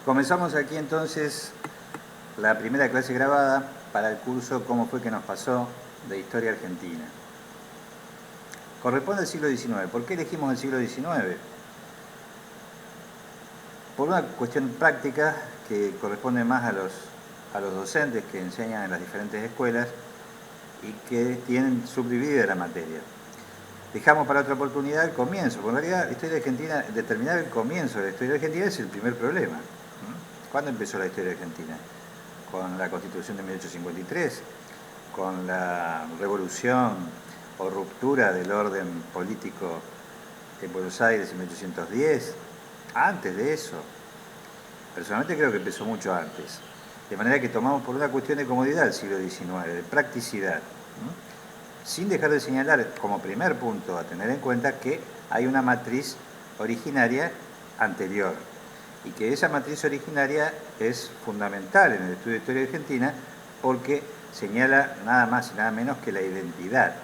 Comenzamos aquí entonces la primera clase grabada para el curso ¿Cómo fue que nos pasó? De Historia Argentina. Corresponde al siglo XIX. ¿Por qué elegimos el siglo XIX? Por una cuestión práctica que corresponde más a los docentes que enseñan en las diferentes escuelas y que tienen subdividida la materia. Dejamos para otra oportunidad el comienzo, porque en realidad la historia argentina, determinar el comienzo de la historia argentina es el primer problema. ¿Cuándo empezó la historia argentina? Con la Constitución de 1853, con la revolución o ruptura del orden político en Buenos Aires en 1810, antes de eso. Personalmente creo que empezó mucho antes. De manera que tomamos por una cuestión de comodidad el siglo XIX, de practicidad. Sin dejar de señalar como primer punto a tener en cuenta que hay una matriz originaria anterior y que esa matriz originaria es fundamental en el estudio de historia argentina porque señala nada más y nada menos que la identidad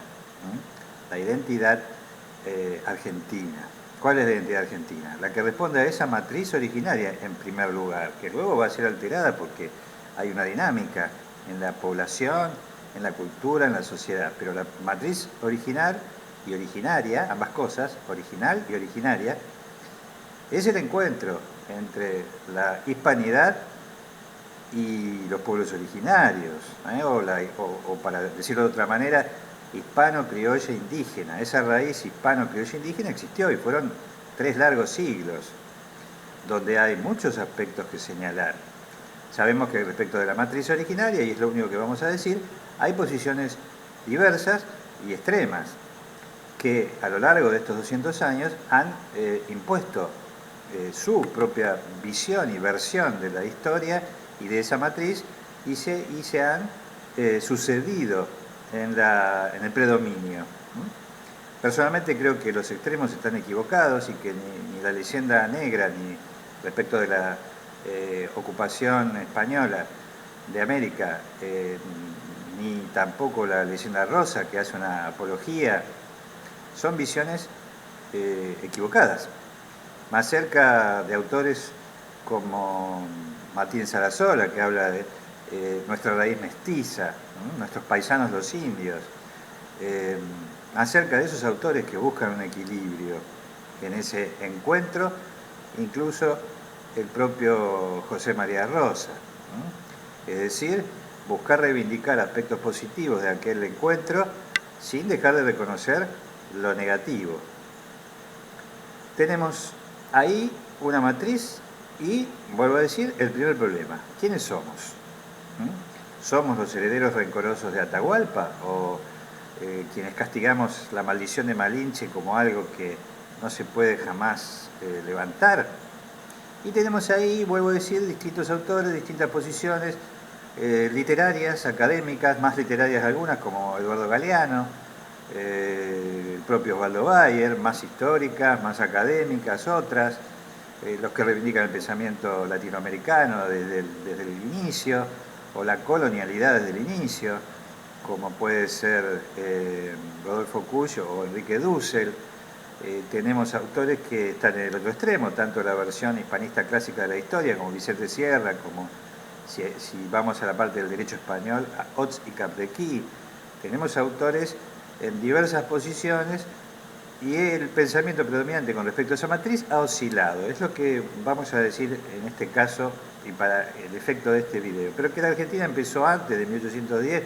argentina. ¿Cuál es la identidad argentina? La que responde a esa matriz originaria en primer lugar, que luego va a ser alterada porque hay una dinámica en la población, en la cultura, en la sociedad, pero la matriz original y originaria, ambas cosas, original y originaria, es el encuentro entre la hispanidad y los pueblos originarios, o para decirlo de otra manera, hispano-criolla indígena. Esa raíz hispano-criolla indígena existió y fueron 3 largos siglos, donde hay muchos aspectos que señalar. Sabemos que respecto de la matriz originaria, y es lo único que vamos a decir, hay posiciones diversas y extremas que a lo largo de estos 200 años han impuesto su propia visión y versión de la historia y de esa matriz y se han sucedido en el predominio. Personalmente creo que los extremos están equivocados y que ni la leyenda negra ni respecto de la ocupación española de América ni tampoco la leyenda rosa que hace una apología son visiones equivocadas, más cerca de autores como Martín Sarasola, que habla de nuestra raíz mestiza, nuestros paisanos los indios, acerca de esos autores que buscan un equilibrio en ese encuentro, incluso el propio José María Rosa, es decir, buscar reivindicar aspectos positivos de aquel encuentro sin dejar de reconocer lo negativo. Tenemos ahí una matriz y, vuelvo a decir, el primer problema. ¿Quiénes somos? ¿Somos los herederos rencorosos de Atahualpa o quienes castigamos la maldición de Malinche como algo que no se puede jamás levantar? Y tenemos ahí, vuelvo a decir, distintos autores, distintas posiciones literarias, académicas, más literarias algunas como Eduardo Galeano, el propio Osvaldo Bayer, más históricas, más académicas, otras, los que reivindican el pensamiento latinoamericano desde el inicio, o la colonialidad desde el inicio, como puede ser Rodolfo Cuyo o Enrique Dussel. Tenemos autores que están en el otro extremo, tanto la versión hispanista clásica de la historia, como Vicente Sierra, como si vamos a la parte del derecho español, a Ots y Capdequí. Tenemos autores en diversas posiciones y el pensamiento predominante con respecto a esa matriz ha oscilado. Es lo que vamos a decir en este caso y para el efecto de este video. Pero que la Argentina empezó antes de 1810,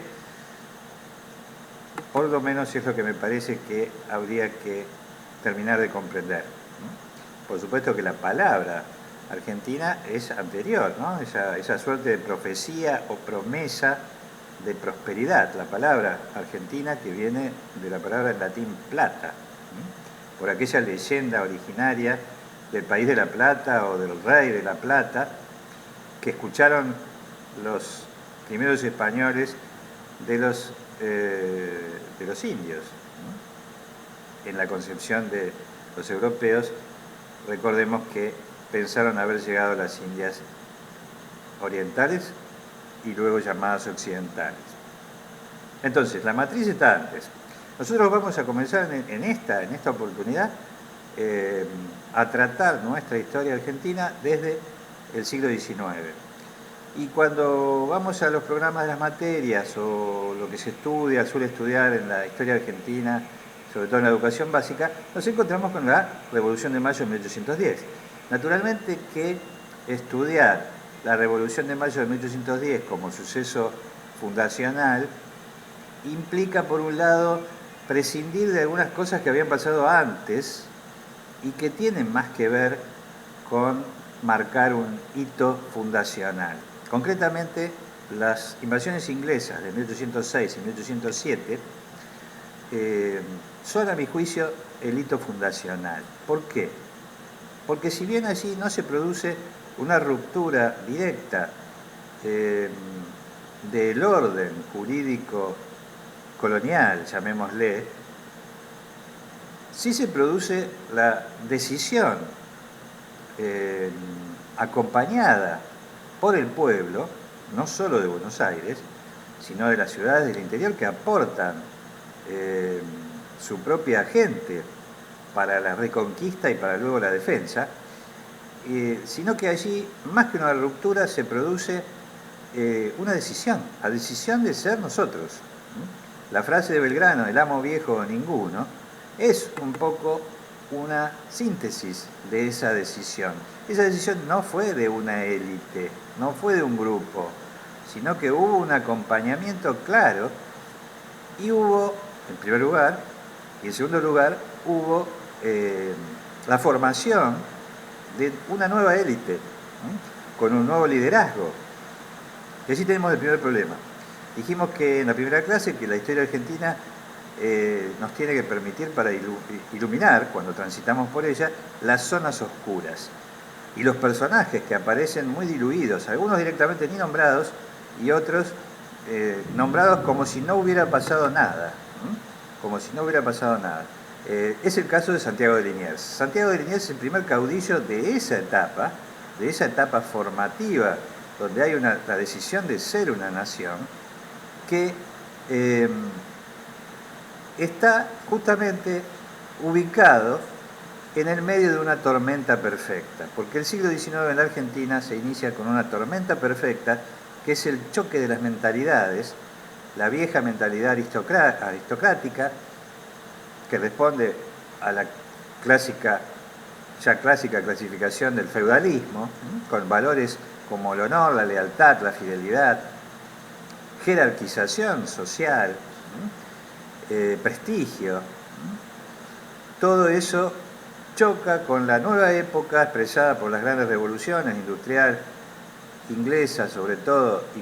por lo menos es lo que me parece que habría que terminar de comprender. Por supuesto que la palabra Argentina es anterior, ¿no? Esa suerte de profecía o promesa de prosperidad, la palabra Argentina que viene de la palabra en latín plata, por aquella leyenda originaria del país de la plata o del rey de la plata que escucharon los primeros españoles de los indios. En la concepción de los europeos, recordemos que pensaron haber llegado a las Indias orientales y luego llamadas occidentales. Entonces, la matriz está antes. Nosotros vamos a comenzar en esta oportunidad a tratar nuestra historia argentina desde el siglo XIX. Y cuando vamos a los programas de las materias o lo que se estudia, suele estudiar en la historia argentina, sobre todo en la educación básica, nos encontramos con la Revolución de Mayo de 1810. Naturalmente que estudiar la Revolución de Mayo de 1810 como suceso fundacional implica, por un lado, prescindir de algunas cosas que habían pasado antes y que tienen más que ver con marcar un hito fundacional. Concretamente, las invasiones inglesas de 1806 y 1807 son, a mi juicio, el hito fundacional. ¿Por qué? Porque si bien allí no se produce una ruptura directa del orden jurídico colonial, llamémosle, sí se produce la decisión acompañada por el pueblo, no solo de Buenos Aires, sino de las ciudades del interior que aportan su propia gente para la reconquista y para luego la defensa, sino que allí, más que una ruptura, se produce una decisión, la decisión de ser nosotros. La frase de Belgrano, el amo viejo o ninguno, es un poco una síntesis de esa decisión. Esa decisión no fue de una élite, no fue de un grupo, sino que hubo un acompañamiento claro y hubo, en primer lugar, y en segundo lugar, hubo la formación de una nueva élite, con un nuevo liderazgo. Y allí tenemos el primer problema. Dijimos que en la primera clase que la historia argentina nos tiene que permitir para iluminar, cuando transitamos por ella, las zonas oscuras. Y los personajes que aparecen muy diluidos, algunos directamente ni nombrados y otros nombrados como si no hubiera pasado nada. Como si no hubiera pasado nada. Es el caso de Santiago de Liniers. Santiago de Liniers es el primer caudillo de esa etapa formativa, donde hay la decisión de ser una nación, que está justamente ubicado en el medio de una tormenta perfecta, porque el siglo XIX en la Argentina se inicia con una tormenta perfecta, que es el choque de las mentalidades, la vieja mentalidad aristocrática, que responde a la clásica clasificación del feudalismo, con valores como el honor, la lealtad, la fidelidad, jerarquización social, prestigio. Todo eso choca con la nueva época expresada por las grandes revoluciones industrial, inglesa sobre todo, y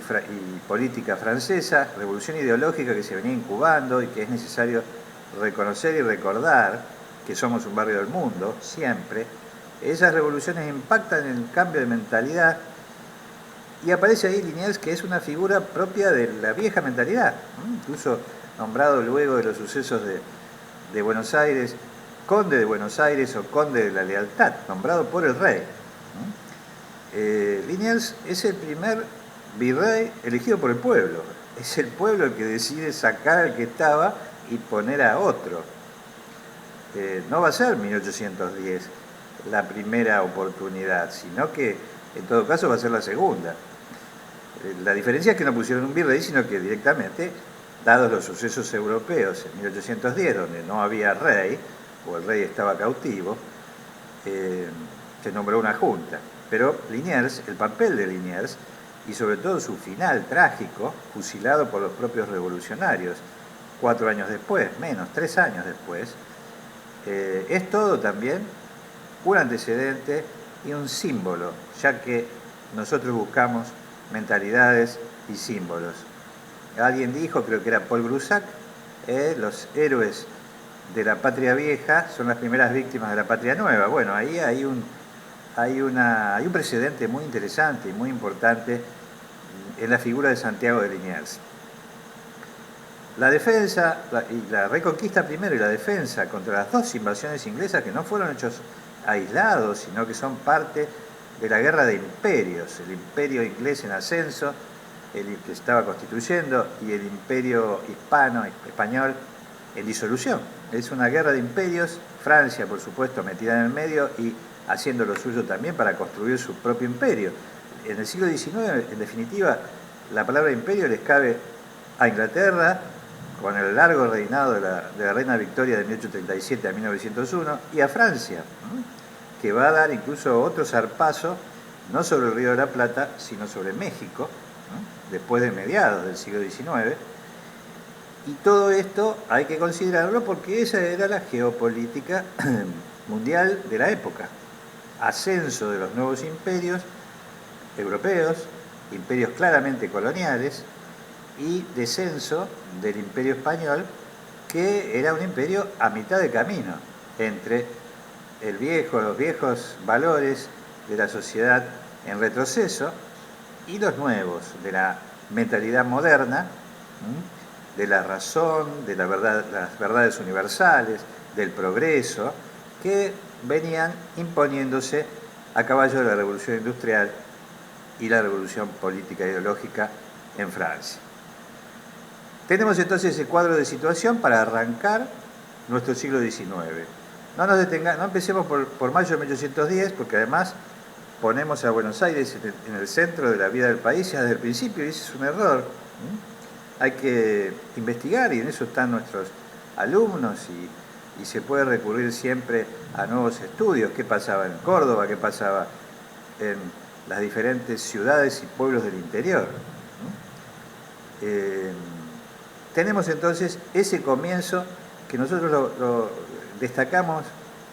política francesa, revolución ideológica que se venía incubando y que es necesario reconocer y recordar que somos un barrio del mundo, siempre. Esas revoluciones impactan en el cambio de mentalidad y aparece ahí Liniers, que es una figura propia de la vieja mentalidad, incluso nombrado luego de los sucesos de Buenos Aires, conde de Buenos Aires o conde de la lealtad, nombrado por el rey. Liniers es el primer virrey elegido por el pueblo. Es el pueblo el que decide sacar al que estaba y poner a otro. No va a ser 1810 la primera oportunidad, sino que en todo caso va a ser la segunda. La diferencia es que no pusieron un virrey, sino que directamente, dados los sucesos europeos en 1810, donde no había rey, o el rey estaba cautivo, se nombró una junta. Pero Liniers, el papel de Liniers, y sobre todo su final trágico, fusilado por los propios revolucionarios, 4 años después, menos, 3 años después, es todo también un antecedente y un símbolo, ya que nosotros buscamos mentalidades y símbolos. Alguien dijo, creo que era Paul Grusac, los héroes de la patria vieja son las primeras víctimas de la patria nueva. Bueno, ahí hay un precedente muy interesante y muy importante en la figura de Santiago de Liniers. La defensa, y la reconquista primero y la defensa contra las dos invasiones inglesas, que no fueron hechos aislados, sino que son parte de la guerra de imperios, el imperio inglés en ascenso, el que estaba constituyendo, y el imperio español en disolución. Es una guerra de imperios, Francia por supuesto metida en el medio, y haciendo lo suyo también para construir su propio imperio. En el siglo XIX, en definitiva, la palabra imperio les cabe a Inglaterra, con el largo reinado de la reina Victoria de 1837 a 1901, y a Francia, que va a dar incluso otro zarpazo, no sobre el Río de la Plata, sino sobre México, después de mediados del siglo XIX. Y todo esto hay que considerarlo porque esa era la geopolítica mundial de la época. Ascenso de los nuevos imperios europeos, imperios claramente coloniales, y descenso del imperio español, que era un imperio a mitad de camino entre los viejos valores de la sociedad en retroceso y los nuevos, de la mentalidad moderna, de la razón, de las verdades universales, del progreso, que venían imponiéndose a caballo de la revolución industrial y la revolución política e ideológica en Francia. Tenemos entonces ese cuadro de situación para arrancar nuestro siglo XIX. No empecemos por mayo de 1810, porque además ponemos a Buenos Aires en el centro de la vida del país ya desde el principio, y ese es un error. Hay que investigar, y en eso están nuestros alumnos, y se puede recurrir siempre a nuevos estudios. ¿Qué pasaba en Córdoba? ¿Qué pasaba en las diferentes ciudades y pueblos del interior? Tenemos entonces ese comienzo que nosotros lo destacamos,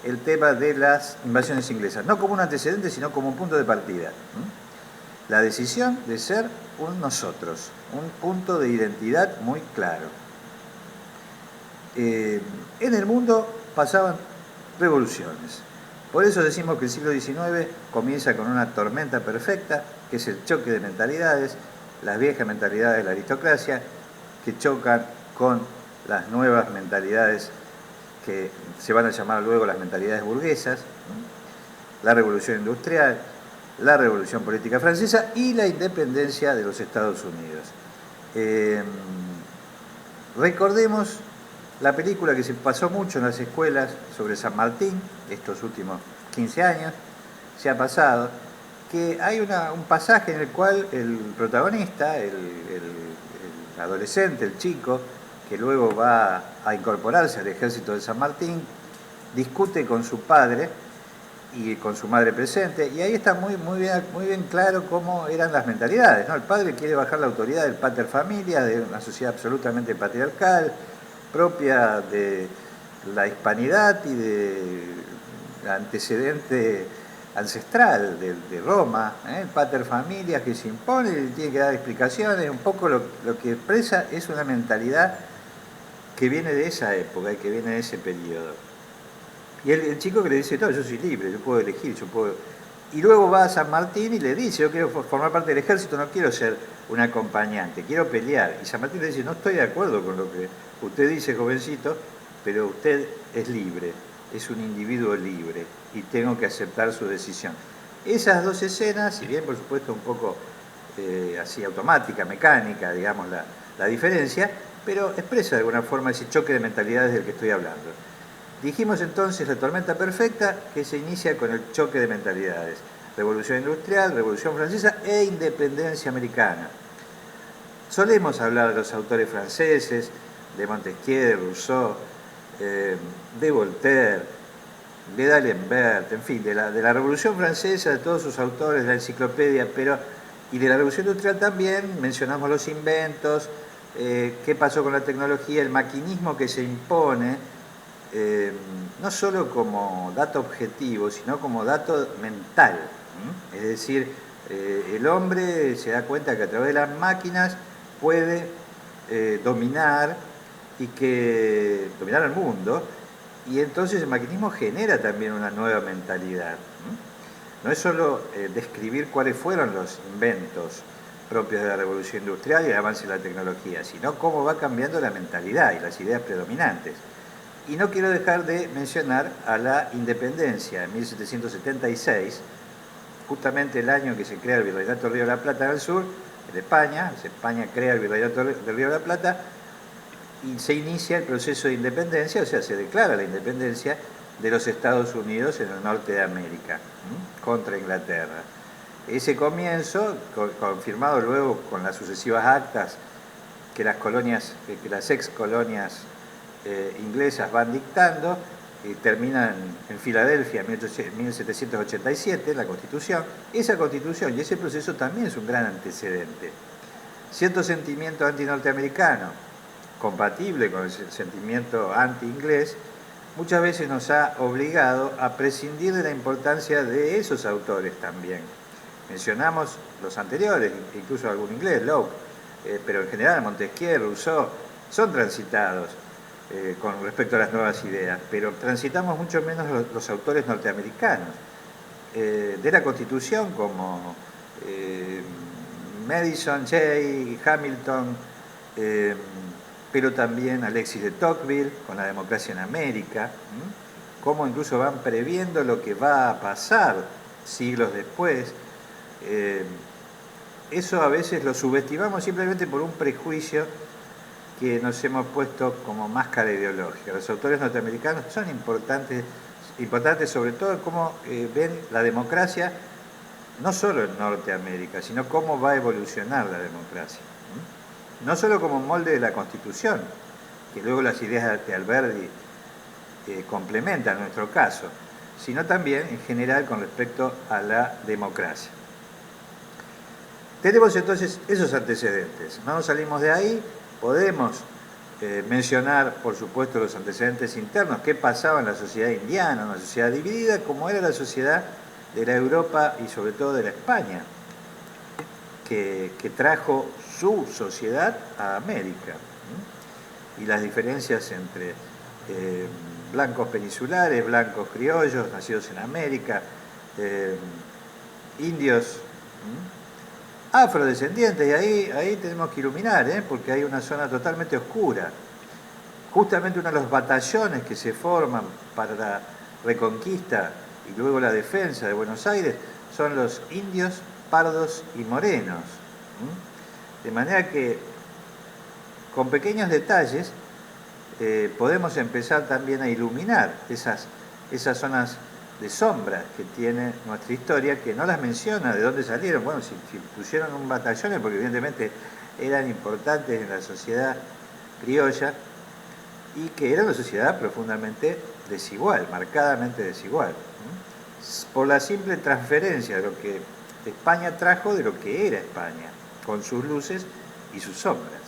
el tema de las invasiones inglesas, no como un antecedente, sino como un punto de partida. La decisión de ser un nosotros, un punto de identidad muy claro. En el mundo pasaban revoluciones. Por eso decimos que el siglo XIX comienza con una tormenta perfecta, que es el choque de mentalidades, las viejas mentalidades de la aristocracia, que chocan con las nuevas mentalidades que se van a llamar luego las mentalidades burguesas, la revolución industrial, la revolución política francesa y la independencia de los Estados Unidos. Recordemos la película que se pasó mucho en las escuelas sobre San Martín, estos últimos 15 años, se ha pasado, que hay un pasaje en el cual el protagonista, el adolescente, el chico, que luego va a incorporarse al ejército de San Martín, discute con su padre y con su madre presente, y ahí está muy bien claro cómo eran las mentalidades, ¿no? El padre quiere bajar la autoridad del pater familias, de una sociedad absolutamente patriarcal, propia de la hispanidad y del antecedente ancestral de Roma, el pater familias que se impone y tiene que dar explicaciones. Un poco lo que expresa es una mentalidad que viene de esa época y que viene de ese periodo. Y el chico que le dice, no, yo soy libre, yo puedo elegir, yo puedo... Y luego va a San Martín y le dice, yo quiero formar parte del ejército, no quiero ser un acompañante, quiero pelear. Y San Martín le dice, no estoy de acuerdo con lo que usted dice, jovencito, pero usted es libre, es un individuo libre y tengo que aceptar su decisión. Esas dos escenas, si bien por supuesto un poco así automática, mecánica, digamos la diferencia, pero expresa de alguna forma ese choque de mentalidades del que estoy hablando. Dijimos entonces la tormenta perfecta, que se inicia con el choque de mentalidades. Revolución industrial, Revolución francesa e independencia americana. Solemos hablar de los autores franceses, de Montesquieu, de Rousseau, de Voltaire, de D'Alembert, en fin, de la Revolución Francesa, de todos sus autores, de la enciclopedia, y de la Revolución Industrial también mencionamos los inventos, qué pasó con la tecnología, el maquinismo que se impone, no solo como dato objetivo, sino como dato mental. Es decir, el hombre se da cuenta que a través de las máquinas puede dominar el mundo, y entonces el maquinismo genera también una nueva mentalidad. No es solo describir cuáles fueron los inventos propios de la revolución industrial y el avance de la tecnología, sino cómo va cambiando la mentalidad y las ideas predominantes. Y no quiero dejar de mencionar a la independencia en 1776, justamente el año que se crea el Virreinato del Río de la Plata en el sur, en España. España crea el Virreinato del Río de la Plata y se inicia el proceso de independencia, o sea, se declara la independencia de los Estados Unidos en el norte de América, contra Inglaterra. Ese comienzo, confirmado luego con las sucesivas actas que las ex colonias inglesas van dictando, terminan en Filadelfia en 1787, la Constitución. Esa Constitución y ese proceso también es un gran antecedente. Cierto sentimiento anti-norteamericano, compatible con el sentimiento anti-inglés, muchas veces nos ha obligado a prescindir de la importancia de esos autores también. Mencionamos los anteriores, incluso algún inglés, Locke, pero en general Montesquieu, Rousseau, son transitados con respecto a las nuevas ideas, pero transitamos mucho menos los autores norteamericanos. De la Constitución, como Madison, Jay, Hamilton, pero también Alexis de Tocqueville con La democracia en América, cómo incluso van previendo lo que va a pasar siglos después. Eso a veces lo subestimamos simplemente por un prejuicio que nos hemos puesto como máscara ideológica. Los autores norteamericanos son importantes sobre todo cómo ven la democracia, no solo en Norteamérica, sino cómo va a evolucionar la democracia. No solo como molde de la Constitución, que luego las ideas de Alberdi complementan nuestro caso, sino también en general con respecto a la democracia. Tenemos entonces esos antecedentes, no nos salimos de ahí, podemos mencionar, por supuesto, los antecedentes internos, qué pasaba en la sociedad indiana, una sociedad dividida, como era la sociedad de la Europa y sobre todo de la España, que trajo su sociedad a América, y las diferencias entre blancos peninsulares, blancos criollos, nacidos en América, indios, afrodescendientes, y ahí tenemos que iluminar, porque hay una zona totalmente oscura. Justamente uno de los batallones que se forman para la reconquista y luego la defensa de Buenos Aires son los indios, pardos y morenos. De manera que con pequeños detalles podemos empezar también a iluminar esas zonas de sombras que tiene nuestra historia, que no las menciona de dónde salieron. Bueno, si pusieron un batallón es porque evidentemente eran importantes en la sociedad criolla y que era una sociedad profundamente desigual, marcadamente desigual, por la simple transferencia de lo que España trajo de lo que era España, con sus luces y sus sombras.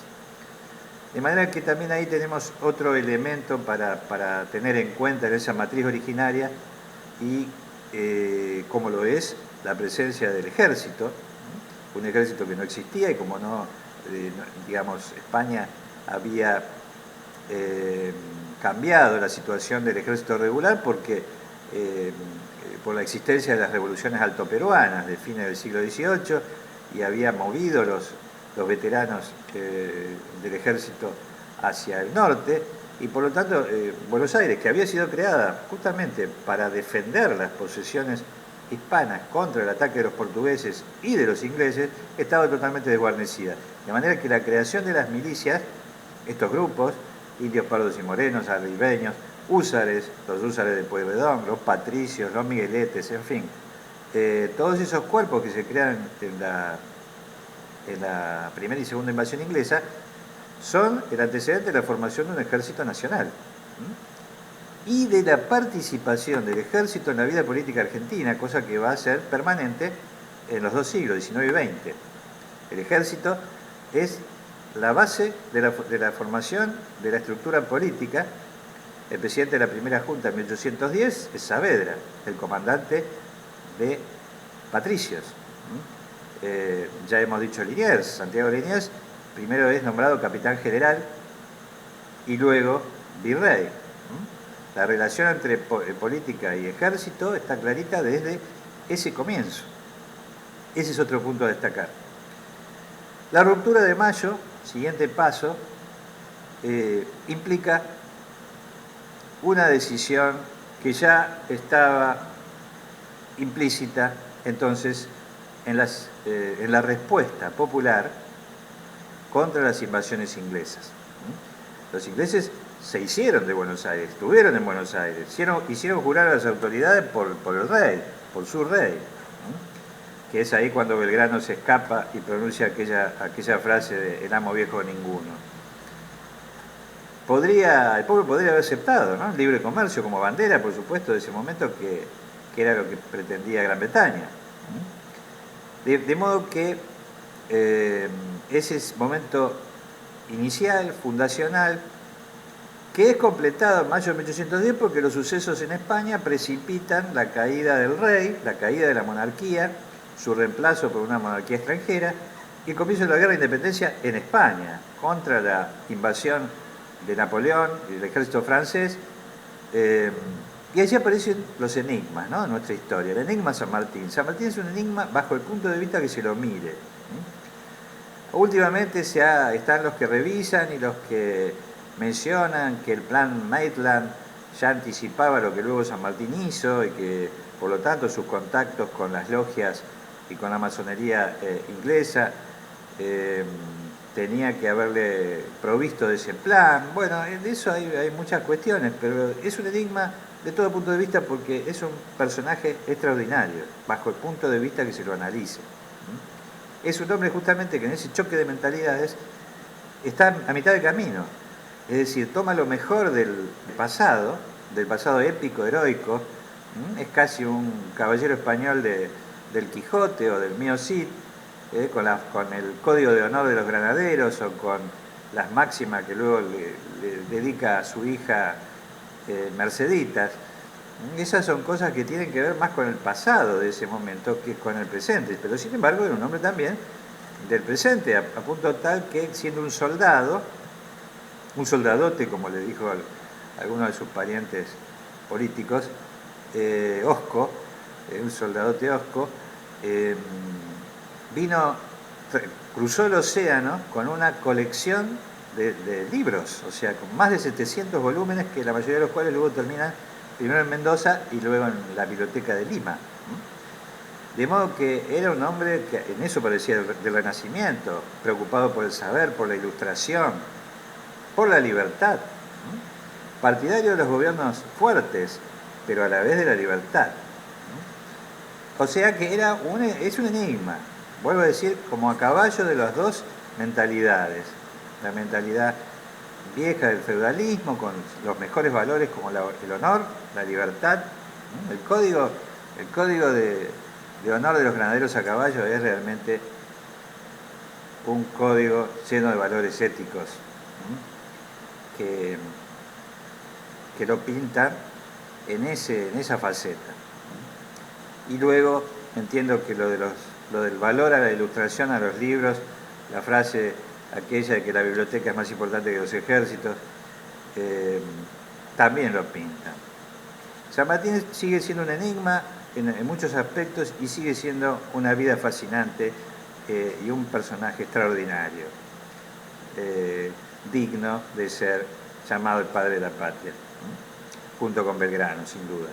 De manera que también ahí tenemos otro elemento para tener en cuenta en esa matriz originaria, y como lo es la presencia del ejército, un ejército que no existía, y como digamos, España había cambiado la situación del ejército regular porque por la existencia de las revoluciones altoperuanas de fines del siglo XVIII, y había movido los veteranos del ejército hacia el norte, y por lo tanto Buenos Aires, que había sido creada justamente para defender las posesiones hispanas contra el ataque de los portugueses y de los ingleses, estaba totalmente desguarnecida. De manera que la creación de las milicias, estos grupos, indios, pardos y morenos, arribeños, húsares, los húsares de Pueyrredón, los patricios, los migueletes, en fin, todos esos cuerpos que se crean en la primera y segunda invasión inglesa, son el antecedente de la formación de un ejército nacional y de la participación del ejército en la vida política argentina, cosa que va a ser permanente en los dos siglos, XIX y XX. El ejército es la base de la formación de la estructura política. El presidente de la primera junta en 1810 es Saavedra, el comandante de patricios. Ya hemos dicho Liniers, Santiago Liniers, primero es nombrado capitán general y luego virrey. La relación entre política y ejército está clarita desde ese comienzo. Ese es otro punto a destacar. La ruptura de Mayo, siguiente paso, implica una decisión que ya estaba implícita entonces en la respuesta popular contra las invasiones inglesas. Los ingleses se hicieron de Buenos Aires, estuvieron en Buenos Aires, hicieron jurar a las autoridades por el rey, por su rey, ¿no? Que es ahí cuando Belgrano se escapa y pronuncia aquella frase de el amo viejo ninguno. El pueblo podría haber aceptado, ¿no? El libre comercio como bandera, por supuesto, de ese momento que era lo que pretendía Gran Bretaña. De modo que ese momento inicial, fundacional, que es completado en mayo de 1810 porque los sucesos en España precipitan la caída del rey, la caída de la monarquía, su reemplazo por una monarquía extranjera y el comienzo de la guerra de independencia en España contra la invasión de Napoleón y del ejército francés. Y allí aparecen los enigmas, ¿no?, de nuestra historia. El enigma San Martín. San Martín es un enigma bajo el punto de vista que se lo mire. Últimamente están los que revisan y los que mencionan que el plan Maitland ya anticipaba lo que luego San Martín hizo y que, por lo tanto, sus contactos con las logias y con la masonería inglesa tenía que haberle provisto de ese plan. Bueno, de eso hay muchas cuestiones, pero es un enigma de todo punto de vista porque es un personaje extraordinario, bajo el punto de vista que se lo analice. Es un hombre justamente que en ese choque de mentalidades está a mitad de camino, es decir, toma lo mejor del pasado épico, heroico, es casi un caballero español del Quijote o del Mío Cid, con el código de honor de los granaderos o con las máximas que luego le dedica a su hija Merceditas. Esas son cosas que tienen que ver más con el pasado de ese momento que con el presente, pero sin embargo era un hombre también del presente, a punto tal que siendo un soldadote, como le dijo a alguno de sus parientes políticos, hosco, un soldadote hosco, cruzó el océano con una colección de libros, o sea, con más de 700 volúmenes, que la mayoría de los cuales luego terminan primero en Mendoza y luego en la Biblioteca de Lima. De modo que era un hombre que en eso parecía del Renacimiento, preocupado por el saber, por la ilustración, por la libertad, partidario de los gobiernos fuertes, pero a la vez de la libertad. O sea que es un enigma, vuelvo a decir, como a caballo de las dos mentalidades. La mentalidad vieja del feudalismo, con los mejores valores como el honor, la libertad. El código de honor de los granaderos a caballo es realmente un código lleno de valores éticos que lo pintan en esa faceta. Y luego entiendo que lo del valor a la ilustración, a los libros, la frase aquella de que la biblioteca es más importante que los ejércitos, también lo pintan. San Martín sigue siendo un enigma en muchos aspectos y sigue siendo una vida fascinante y un personaje extraordinario, digno de ser llamado el padre de la patria, junto con Belgrano, sin duda.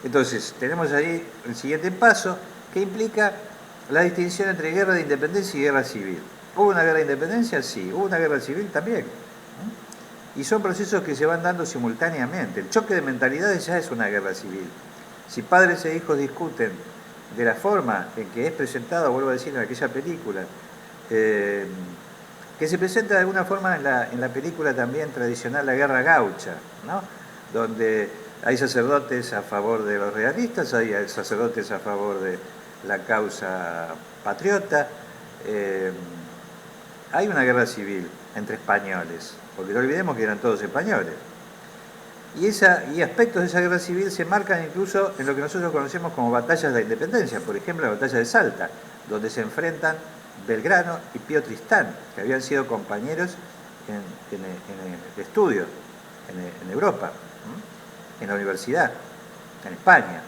Entonces, tenemos ahí el siguiente paso, que implica la distinción entre guerra de independencia y guerra civil. ¿Hubo una guerra de independencia? Sí. ¿Hubo una guerra civil? También. Y son procesos que se van dando simultáneamente. El choque de mentalidades ya es una guerra civil. Si padres e hijos discuten de la forma en que es presentado, vuelvo a decir, en aquella película, que se presenta de alguna forma en la película también tradicional, La Guerra Gaucha, ¿no?, donde hay sacerdotes a favor de los realistas, hay sacerdotes a favor de la causa patriota. Hay una guerra civil entre españoles, porque no olvidemos que eran todos españoles. Y aspectos de esa guerra civil se marcan incluso en lo que nosotros conocemos como batallas de la independencia, por ejemplo la batalla de Salta, donde se enfrentan Belgrano y Pío Tristán, que habían sido compañeros de estudio en Europa, en la universidad, en España.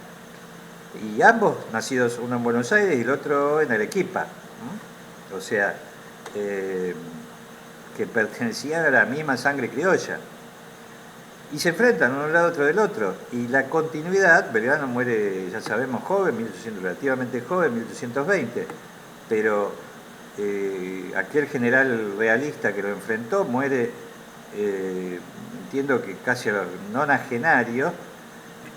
Y ambos nacidos, uno en Buenos Aires y el otro en Arequipa. O sea, que pertenecían a la misma sangre criolla. Y se enfrentan uno al lado otro del otro. Y la continuidad, Belgrano muere, ya sabemos, joven, relativamente joven, 1820, pero aquel general realista que lo enfrentó muere entiendo que casi a los nonagenarios,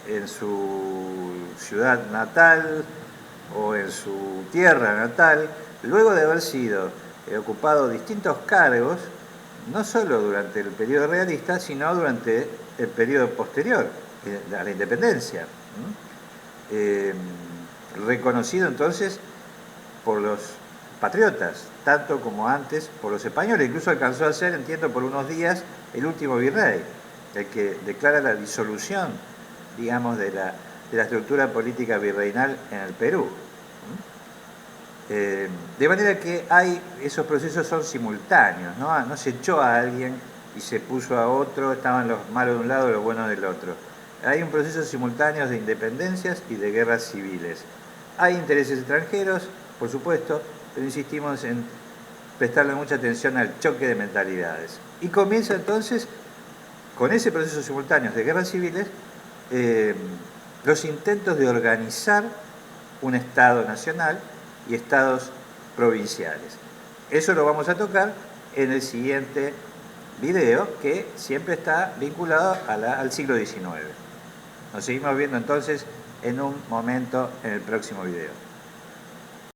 en su ciudad natal o en su tierra natal, luego de haber sido ocupado distintos cargos, no solo durante el periodo realista, sino durante el periodo posterior a la independencia. Reconocido entonces por los patriotas, tanto como antes por los españoles. Incluso alcanzó a ser, entiendo, por unos días el último virrey, el que declara la disolución, digamos, de la estructura política virreinal en el Perú. De manera que esos procesos son simultáneos, ¿no? No se echó a alguien y se puso a otro, estaban los malos de un lado y los buenos del otro. Hay un proceso simultáneo de independencias y de guerras civiles. Hay intereses extranjeros, por supuesto, pero insistimos en prestarle mucha atención al choque de mentalidades. Y comienza entonces, con ese proceso simultáneo de guerras civiles, los intentos de organizar un Estado nacional y estados provinciales. Eso lo vamos a tocar en el siguiente video, que siempre está vinculado al siglo XIX. Nos seguimos viendo entonces en un momento en el próximo video.